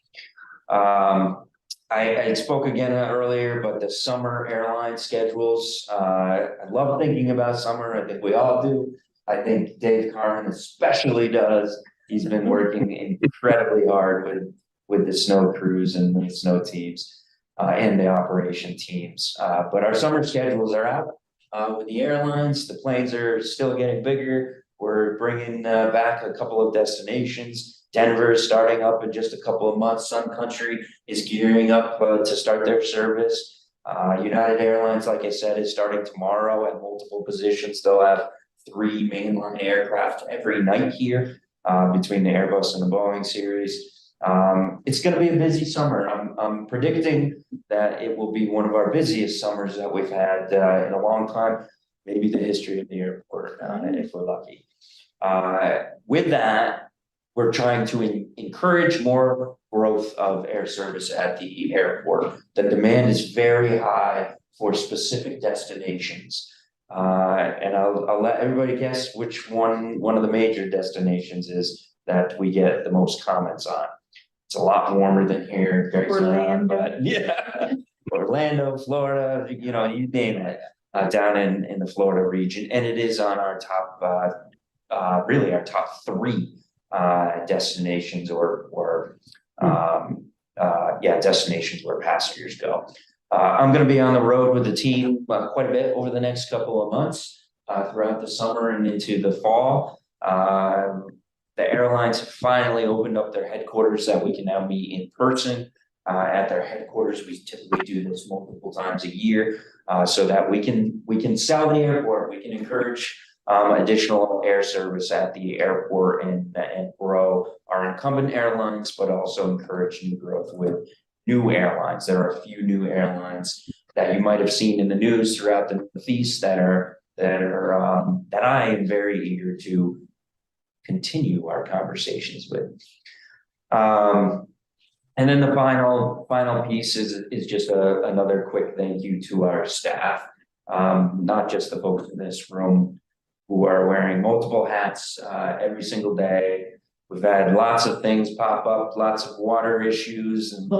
I spoke again earlier, but the summer airline schedules, I love thinking about summer. I think we all do. I think Dave Carmen especially does. He's been working incredibly hard with the snow crews and the snow teams and the operation teams. But our summer schedules are out with the airlines. The planes are still getting bigger. We're bringing back a couple of destinations. Denver is starting up in just a couple of months. Sun Country is gearing up to start their service. United Airlines, like I said, is starting tomorrow at multiple positions. They'll have 3 mainline aircraft every night here between the Airbus and the Boeing series. It's going to be a busy summer. I'm predicting that it will be one of our busiest summers that we've had in a long time, maybe the history of the airport, if we're lucky. With that, we're trying to encourage more growth of air service at the airport. The demand is very high for specific destinations. And I'll let everybody guess which one of the major destinations is that we get the most comments on. It's a lot warmer than here. Orlando. Yeah, Orlando, Florida, you name it, down in the Florida region. And it is on our top, really our top 3 destinations destinations where passengers go. I'm going to be on the road with the team quite a bit over the next couple of months throughout the summer and into the fall. The airlines have finally opened up their headquarters that we can now meet in person at their headquarters. We typically do this multiple times a year so that we can sell the airport. We can encourage additional air service at the airport and grow our incumbent airlines, but also encourage new growth with new airlines. There are a few new airlines that you might have seen in the news throughout the Northeast that I am very eager to continue our conversations with. And then the final piece is just another quick thank you to our staff. not just the folks in this room who are wearing multiple hats every single day. We've had lots of things pop up, lots of water issues and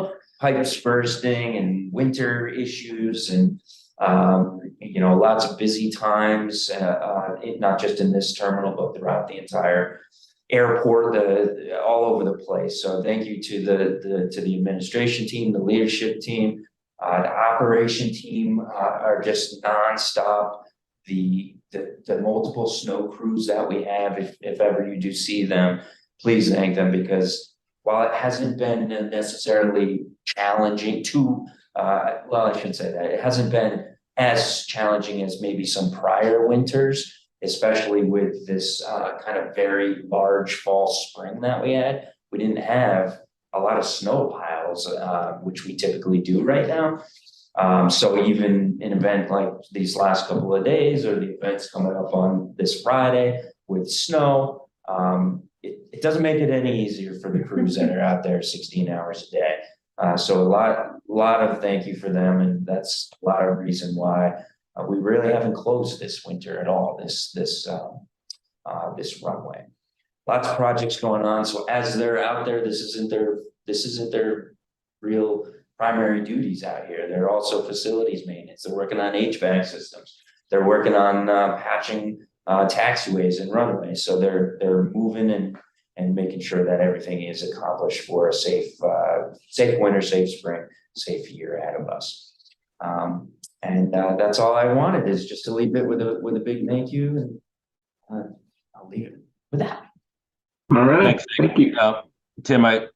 pipes bursting and winter issues and lots of busy times, not just in this terminal, but throughout the entire airport, all over the place. So thank you to the administration team, the leadership team, the operation team are just nonstop. The multiple snow crews that we have, if ever you do see them, please thank them, because while it hasn't been necessarily challenging I shouldn't say that. It hasn't been as challenging as maybe some prior winters, especially with this kind of very large fall spring that we had. We didn't have a lot of snow piles, which we typically do right now. So even an event like these last couple of days, or the events coming up on this Friday with snow, it doesn't make it any easier for the crews that are out there 16 hours a day. So a lot of thank you for them, and that's a lot of reason why we really haven't closed this winter at all. This runway, lots of projects going on. So as they're out there, this isn't their real primary duties out here. They're also facilities maintenance. They're working on HVAC systems. They're working on patching taxiways and runways. So they're moving and making sure that everything is accomplished for a safe winter, safe spring, safe year ahead of us. And that's all I wanted, is just to leave it with a big thank you, and I'll leave it with that. All right, Thanks. thank you. Tim, I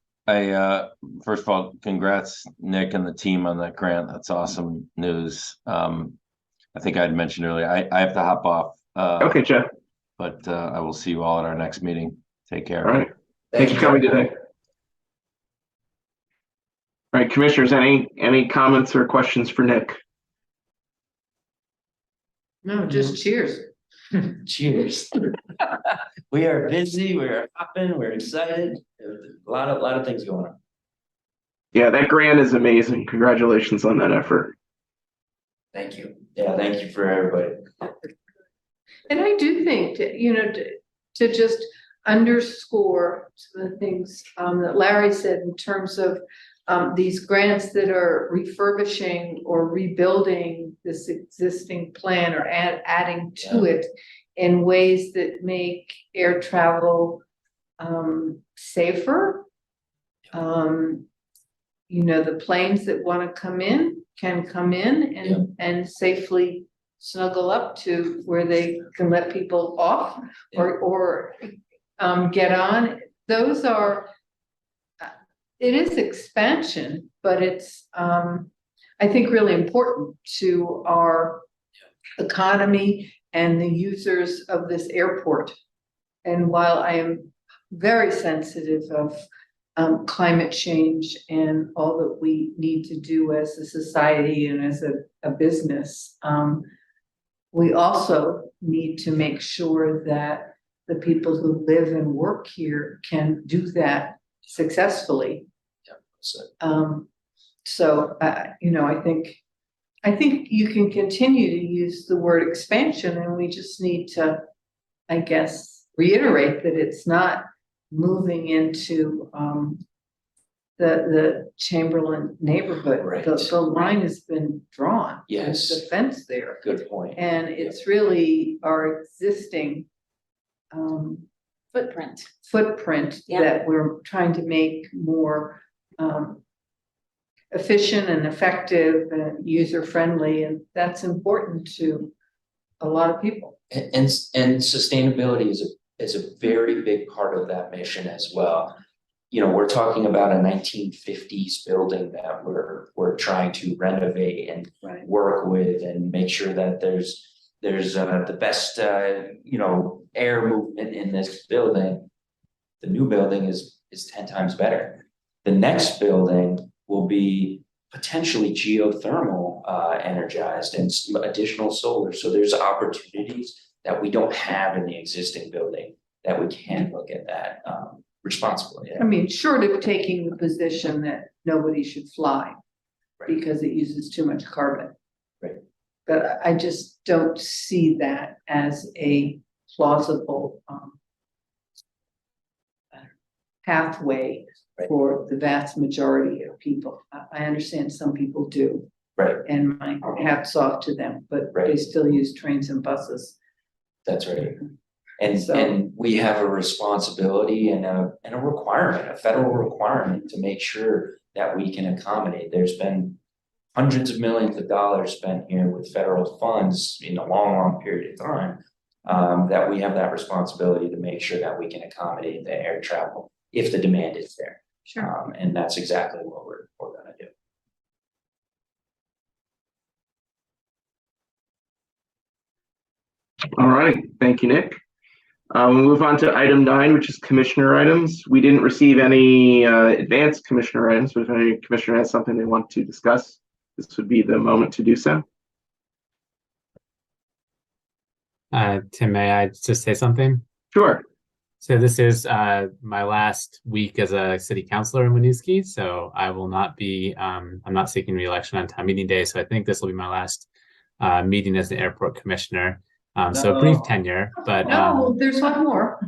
first of all, congrats Nick and the team on that grant. That's awesome news. I think I'd mentioned earlier, I have to hop off. Okay, Jeff. But I will see you all at our next meeting. Take care. All right. Thanks for coming today. All right, commissioners, any comments or questions for Nick? No, just cheers. Cheers. We are busy, we're hopping, we're excited. A lot of things going on. Yeah, that grant is amazing. Congratulations on that effort. Thank you. Yeah, thank you for everybody. And I do think to just underscore some of the things that Larry said in terms of these grants that are refurbishing or rebuilding this existing plan, or adding to it in ways that make air travel safer. The planes that want to come in can come in and safely snuggle up to where they can let people off or get on. Those are, it is expansion, but it's I think really important to our economy and the users of this airport. And while I am very sensitive of climate change and all that we need to do as a society and as a business, we also need to make sure that the people who live and work here can do that successfully. So I think you can continue to use the word expansion, and we just need to, I guess, reiterate that it's not moving into the Chamberlain neighborhood. Right. The line has been drawn. Yes. There's a fence there. Good point. And it's really our existing Footprint. that we're trying to make more efficient and effective and user-friendly, and that's important to a lot of people. And sustainability is a very big part of that mission as well. We're talking about a 1950s building that we're trying to renovate and work with and make sure that there's the best air movement in this building. The new building is 10 times better. The next building will be potentially geothermal energized and additional solar. So there's opportunities that we don't have in the existing building that we can look at that responsibly. I mean, short of taking the position that nobody should fly because it uses too much carbon. Right. But I just don't see that as a plausible pathway for the vast majority of people. I understand some people do. Right. And my hats off to them, but they still use trains and buses. That's right. And So- and we have a responsibility and a requirement, a federal requirement to make sure that we can accommodate. There's been hundreds of millions of dollars spent here with federal funds in a long period of time. That we have that responsibility to make sure that we can accommodate the air travel if the demand is there. Sure. And that's exactly what we're gonna do. All right, thank you, Nick. We'll move on to item 9, which is commissioner items. We didn't receive any advanced commissioner items, but if any commissioner has something they want to discuss, this would be the moment to do so. Tim, may I just say something? Sure. So this is my last week as a city councilor in Winooski, so I will not be, I'm not seeking re-election on town meeting day, so I think this will be my last meeting as an airport commissioner. So a brief tenure, but No, there's one more,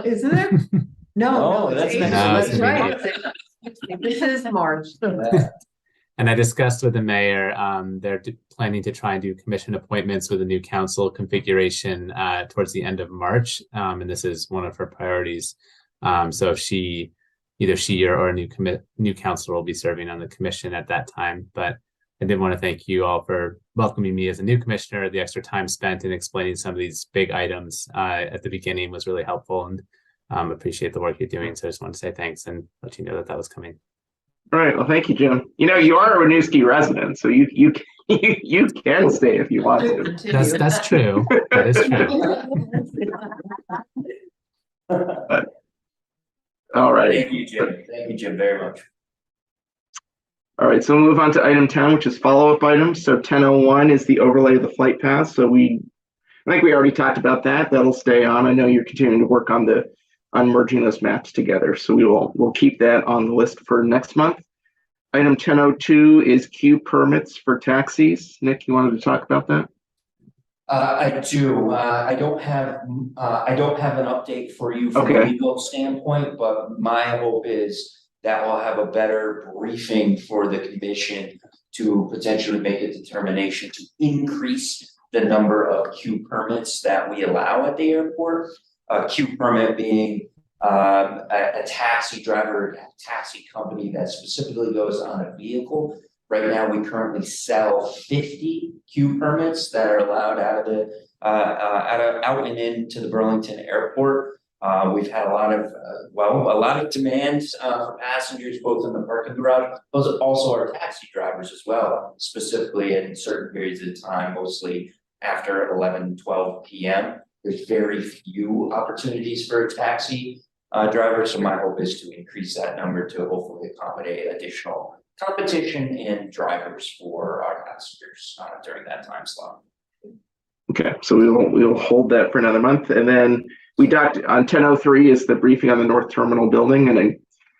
isn't there? No, that's it's next April, week. that's right. This is March. and I discussed with the mayor, they're planning to try and do commission appointments with a new council configuration towards the end of March, and this is one of her priorities. So if either she or a new councilor will be serving on the commission at that time. But I did want to thank you all for welcoming me as a new commissioner. The extra time spent in explaining some of these big items at the beginning was really helpful, and appreciate the work you're doing. So I just want to say thanks and let you know that was coming. All right. Well, thank you, Jim. You know, you are a Winooski resident, so you can stay if you want to. That's true. That is true. All right. Thank you, Jim. Thank you, Jim, very much. All right, so we'll move on to item 10, which is follow-up items. So 10:01 is the overlay of the flight path. So I think we already talked about that. That'll stay on. I know you're continuing to work on merging those maps together. So we'll keep that on the list for next month. Item 10:02 is queue permits for taxis. Nick, you wanted to talk about that? I do. I don't have an update for you from a legal standpoint, but my hope is that we'll have a better briefing for the commission to potentially make a determination to increase the number of queue permits that we allow at the airport. A queue permit being a taxi driver, a taxi company that specifically goes on a vehicle. Right now, we currently sell 50 queue permits that are allowed out and into the Burlington airport. We've had a lot of demand for passengers, both in the parking garage. Those also are taxi drivers as well, specifically in certain periods of time, mostly after 11-12 p.m. There's very few opportunities for a taxi driver, so my hope is to increase that number to hopefully accommodate additional competition and drivers for our passengers during that time slot. Okay, so we'll hold that for another month, and then we talked on 10:03 is the briefing on the North Terminal building, and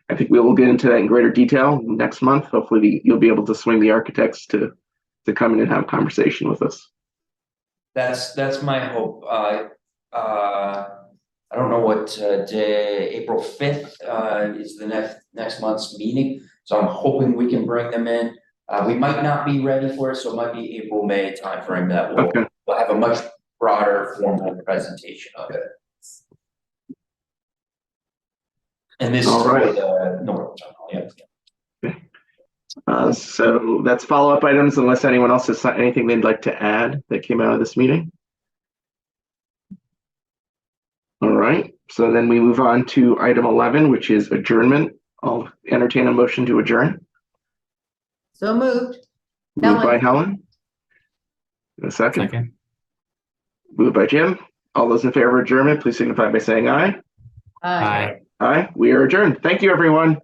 I think we will get into that in greater detail next month. Hopefully, you'll be able to swing the architects to come in and have a conversation with us. That's my hope. I don't know what day. April 5th is the next month's meeting, so I'm hoping we can bring them in. We might not be ready for it, so it might be April-May timeframe that we'll have a much broader formal presentation of it. And this is for the North Terminal. Yeah. So that's follow-up items, unless anyone else has anything they'd like to add that came out of this meeting. All right, so then we move on to item 11, which is adjournment. I'll entertain a motion to adjourn. So moved. Moved by Helen. A second. Moved by Jim. All those in favor of adjournment, please signify by saying aye. Aye. Aye. We are adjourned. Thank you, everyone.